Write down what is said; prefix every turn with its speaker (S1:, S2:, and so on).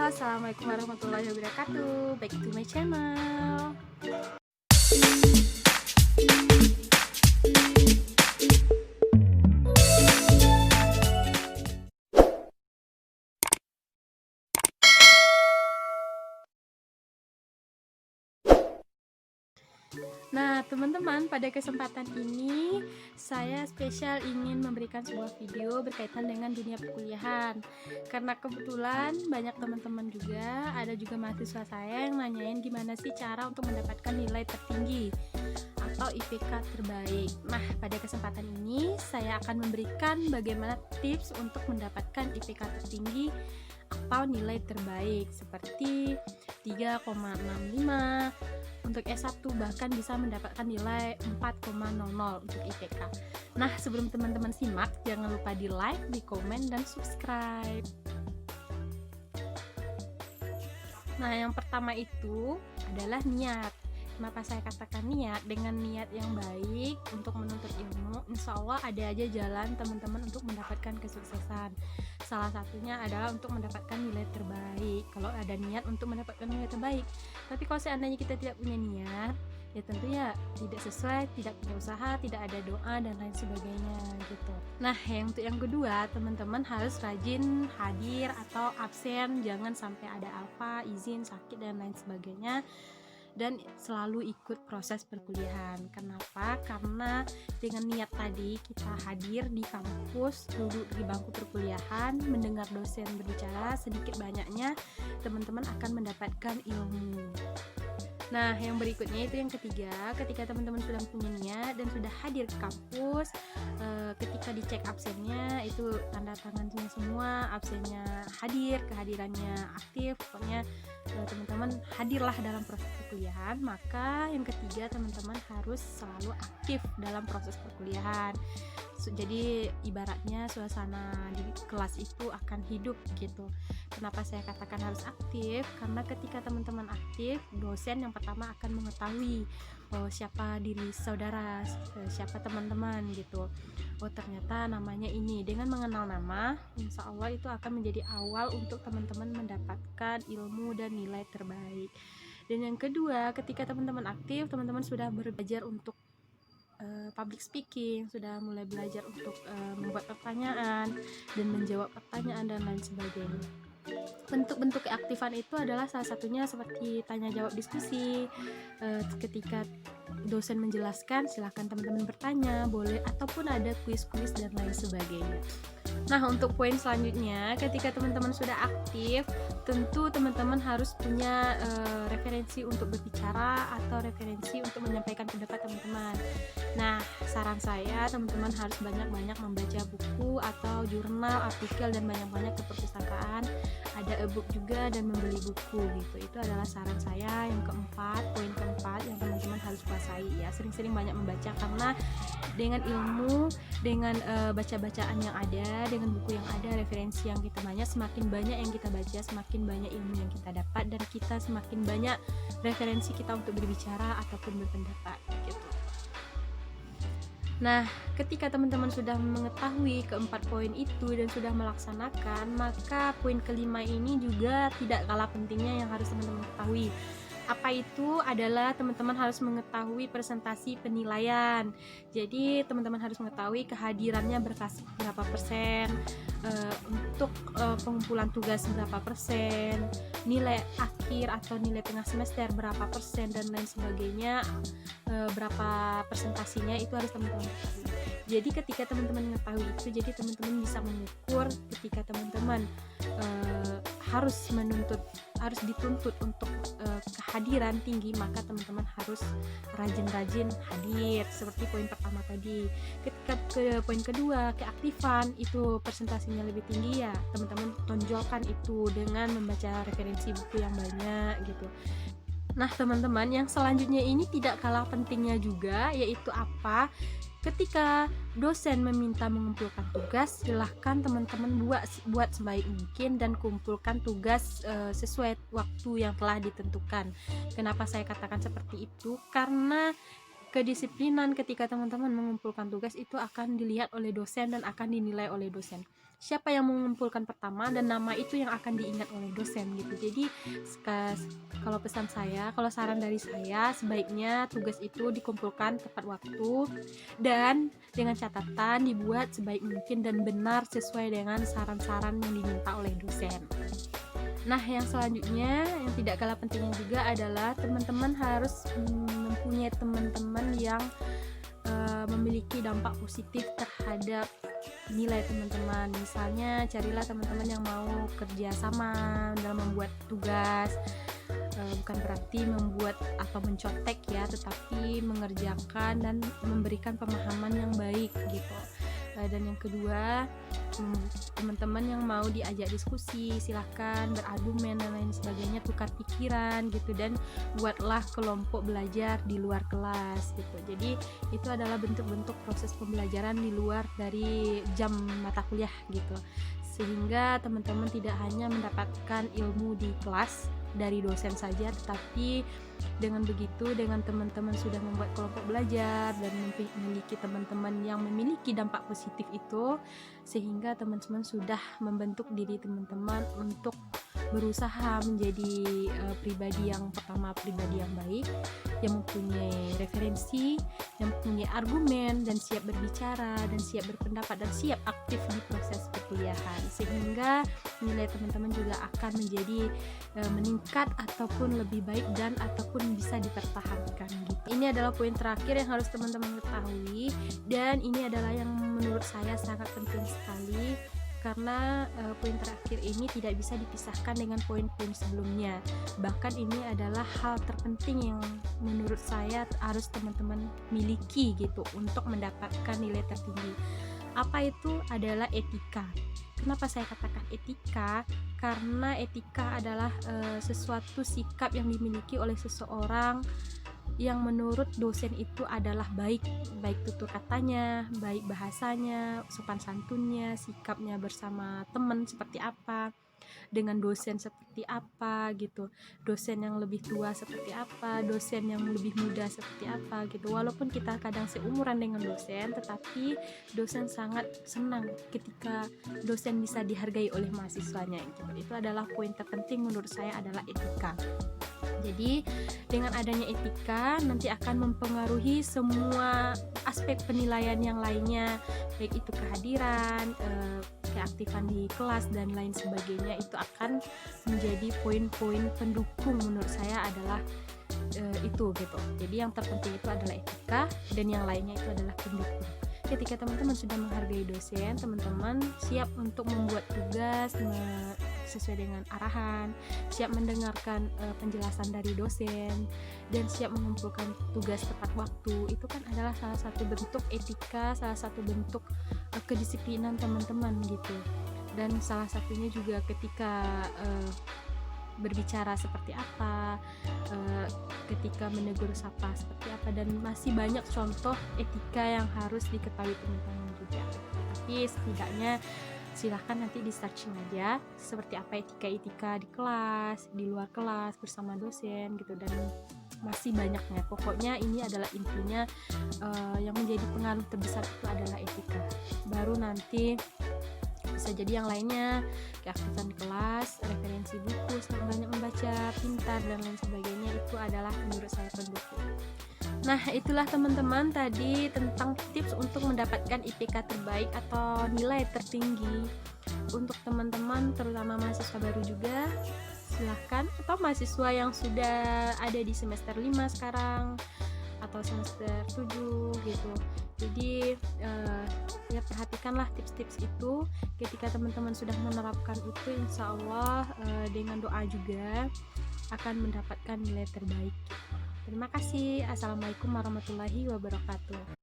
S1: Assalamualaikum warahmatullahi wabarakatuh. Back to my channel. Nah, teman-teman, pada kesempatan ini saya spesial ingin memberikan sebuah video berkaitan dengan dunia perkuliahan. Karena kebetulan banyak teman-teman juga, ada juga mahasiswa saya yang nanyain gimana sih cara untuk mendapatkan nilai tertinggi atau IPK terbaik. Nah, pada kesempatan ini saya akan memberikan bagaimana tips untuk mendapatkan IPK tertinggi atau nilai terbaik seperti 3,65 untuk S1, bahkan bisa mendapatkan nilai 4,00 untuk IPK. Nah, sebelum teman-teman simak, jangan lupa di like, di komen, dan subscribe. Nah, yang pertama itu adalah niat. Kenapa saya katakan niat? Dengan niat yang baik untuk menuntut ilmu, insya Allah ada aja jalan teman-teman untuk mendapatkan kesuksesan. Salah satunya adalah untuk mendapatkan nilai terbaik. Kalau ada niat untuk mendapatkan nilai terbaik, tapi kalau seandainya kita tidak punya niat, ya tentunya tidak sesuai, tidak punya usaha, tidak ada doa dan lain sebagainya gitu. Nah, untuk yang kedua, teman-teman harus rajin hadir atau absen, jangan sampai ada alfa, izin, sakit dan lain sebagainya, dan selalu ikut proses perkuliahan. Kenapa? Karena dengan niat tadi kita hadir di kampus, duduk di bangku perkuliahan, mendengar dosen berbicara, sedikit banyaknya teman-teman akan mendapatkan ilmu. Nah, yang berikutnya itu yang ketiga, ketika teman-teman sudah punya niat dan sudah hadir ke kampus, ketika dicek absennya itu tanda tangannya semua, absennya hadir, kehadirannya aktif, pokoknya teman-teman hadirlah dalam proses perkuliahan. Maka yang ketiga, teman-teman harus selalu aktif dalam proses perkuliahan. Jadi ibaratnya suasana di kelas itu akan hidup gitu. Kenapa saya katakan harus aktif? Karena ketika teman-teman aktif, dosen yang pertama akan mengetahui siapa diri saudara, siapa teman-teman gitu. Oh, ternyata namanya ini. Dengan mengenal nama, insya Allah itu akan menjadi awal untuk teman-teman mendapatkan ilmu dan nilai terbaik. Dan yang kedua, ketika teman-teman aktif, teman-teman sudah belajar untuk public speaking, sudah mulai belajar untuk membuat pertanyaan dan menjawab pertanyaan dan lain sebagainya. Bentuk-bentuk keaktifan itu adalah salah satunya seperti tanya jawab diskusi, ketika dosen menjelaskan silahkan teman-teman bertanya, boleh, ataupun ada kuis-kuis dan lain sebagainya. Nah, untuk poin selanjutnya, ketika teman-teman sudah aktif, tentu teman-teman harus punya referensi untuk berbicara atau referensi untuk menyampaikan pendapat teman-teman. Nah, saran saya teman-teman harus banyak-banyak membaca buku atau jurnal, artikel, dan banyak-banyak ke perpustakaan, ada e-book juga, dan membeli buku gitu. Itu adalah saran saya. Yang keempat, poin keempat yang teman-teman harus kuasai ya, sering-sering banyak membaca, karena dengan ilmu, dengan baca-bacaan yang ada, dengan buku yang ada, referensi yang kita banyak, semakin banyak yang kita baca, semakin banyak ilmu yang kita dapat, dan kita semakin banyak referensi kita untuk berbicara ataupun berpendapat gitu. Nah, ketika teman-teman sudah mengetahui keempat poin itu dan sudah melaksanakan, maka poin kelima ini juga tidak kalah pentingnya yang harus teman-teman ketahui. Apa itu? Adalah teman-teman harus mengetahui presentasi penilaian. Jadi teman-teman harus mengetahui kehadirannya berapa persen, untuk pengumpulan tugas berapa persen, nilai akhir atau nilai tengah semester berapa persen, dan lain sebagainya, berapa presentasinya itu harus teman-teman ketahui. Jadi ketika teman-teman mengetahui itu, jadi teman-teman bisa mengukur ketika teman-teman harus dituntut untuk kehadiran tinggi, maka teman-teman harus rajin-rajin hadir seperti poin pertama tadi. Ketika ke poin kedua, keaktifan, itu presentasinya lebih tinggi, ya teman-teman tonjolkan itu dengan membaca referensi buku yang banyak gitu. Nah, teman-teman, yang selanjutnya ini tidak kalah pentingnya juga, yaitu apa? Ketika dosen meminta mengumpulkan tugas, silahkan teman-teman buat sebaik mungkin dan kumpulkan tugas sesuai waktu yang telah ditentukan. Kenapa saya katakan seperti itu? Karena kedisiplinan ketika teman-teman mengumpulkan tugas itu akan dilihat oleh dosen dan akan dinilai oleh dosen. siapa yang mengumpulkan pertama dan nama itu yang akan diingat oleh dosen gitu. Jadi kalau pesan saya, kalau saran dari saya, sebaiknya tugas itu dikumpulkan tepat waktu dan dengan catatan dibuat sebaik mungkin dan benar sesuai dengan saran-saran yang diminta oleh dosen. Nah, yang selanjutnya yang tidak kalah pentingnya juga adalah teman-teman harus mempunyai teman-teman yang memiliki dampak positif terhadap nilai teman-teman. Misalnya carilah teman-teman yang mau kerja sama dalam membuat tugas, bukan berarti membuat atau mencontek ya, tetapi mengerjakan dan memberikan pemahaman yang baik gitu. Dan yang kedua, teman-teman yang mau diajak diskusi silahkan berargumen dan lain sebagainya, tukar pikiran gitu, dan buatlah kelompok belajar di luar kelas gitu. Jadi itu adalah bentuk-bentuk proses pembelajaran di luar dari jam mata kuliah gitu, sehingga teman-teman tidak hanya mendapatkan ilmu di kelas dari dosen saja, tetapi dengan begitu, dengan teman-teman sudah membuat kelompok belajar dan memiliki teman-teman yang memiliki dampak positif itu, sehingga teman-teman sudah membentuk diri teman-teman untuk berusaha menjadi pribadi yang pertama, pribadi yang baik, yang mempunyai referensi, yang mempunyai argumen, dan siap berbicara, dan siap berpendapat, dan siap aktif di proses perkuliahan, sehingga nilai teman-teman juga akan menjadi meningkat ataupun lebih baik dan ataupun bisa dipertahankan gitu. Ini adalah poin terakhir yang harus teman-teman ketahui, dan ini adalah yang menurut saya sangat penting sekali, karena poin terakhir ini tidak bisa dipisahkan dengan poin-poin sebelumnya. Bahkan ini adalah hal terpenting yang menurut saya harus teman-teman miliki gitu untuk mendapatkan nilai tertinggi. Apa itu? Adalah etika. Kenapa saya katakan etika? Karena etika adalah sesuatu sikap yang dimiliki oleh seseorang yang menurut dosen itu adalah baik tutur katanya, baik bahasanya, sopan santunnya, sikapnya bersama teman seperti apa, dengan dosen seperti apa gitu, dosen yang lebih tua seperti apa, dosen yang lebih muda seperti apa gitu. Walaupun kita kadang seumuran dengan dosen, tetapi dosen sangat senang ketika dosen bisa dihargai oleh mahasiswanya gitu. Itu adalah poin terpenting menurut saya, adalah etika. Jadi dengan adanya etika nanti akan mempengaruhi semua aspek penilaian yang lainnya, baik itu kehadiran, keaktifan di kelas dan lain sebagainya. Itu akan menjadi poin-poin pendukung menurut saya adalah itu gitu. Jadi yang terpenting itu adalah etika dan yang lainnya itu adalah pendukung. Ketika teman-teman sudah menghargai dosen, teman-teman siap untuk membuat tugas sesuai dengan arahan, siap mendengarkan penjelasan dari dosen, dan siap mengumpulkan tugas tepat waktu. Itu kan adalah salah satu bentuk etika, salah satu bentuk kedisiplinan teman-teman gitu. Dan salah satunya juga ketika berbicara seperti apa, ketika menegur sapa seperti apa, dan masih banyak contoh etika yang harus diketahui teman-teman juga. Tapi setidaknya silahkan nanti di searching aja seperti apa etika-etika di kelas, di luar kelas, bersama dosen gitu, dan masih banyaknya. Pokoknya ini adalah intinya, yang menjadi pengaruh terbesar itu adalah etika. Baru nanti bisa jadi yang lainnya, keaktifan kelas, referensi buku, banyak membaca, pintar, dan lain sebagainya, itu adalah menurut saya pendukung. Nah, itulah teman-teman tadi tentang tips untuk mendapatkan IPK terbaik atau nilai tertinggi untuk teman-teman, terutama mahasiswa baru juga. Silahkan, atau mahasiswa yang sudah ada di semester 5 sekarang atau semester 7 gitu. Jadi ya perhatikanlah tips-tips itu. Ketika teman-teman sudah menerapkan itu, insya Allah dengan doa juga akan mendapatkan nilai terbaik. Terima kasih. Assalamualaikum warahmatullahi wabarakatuh.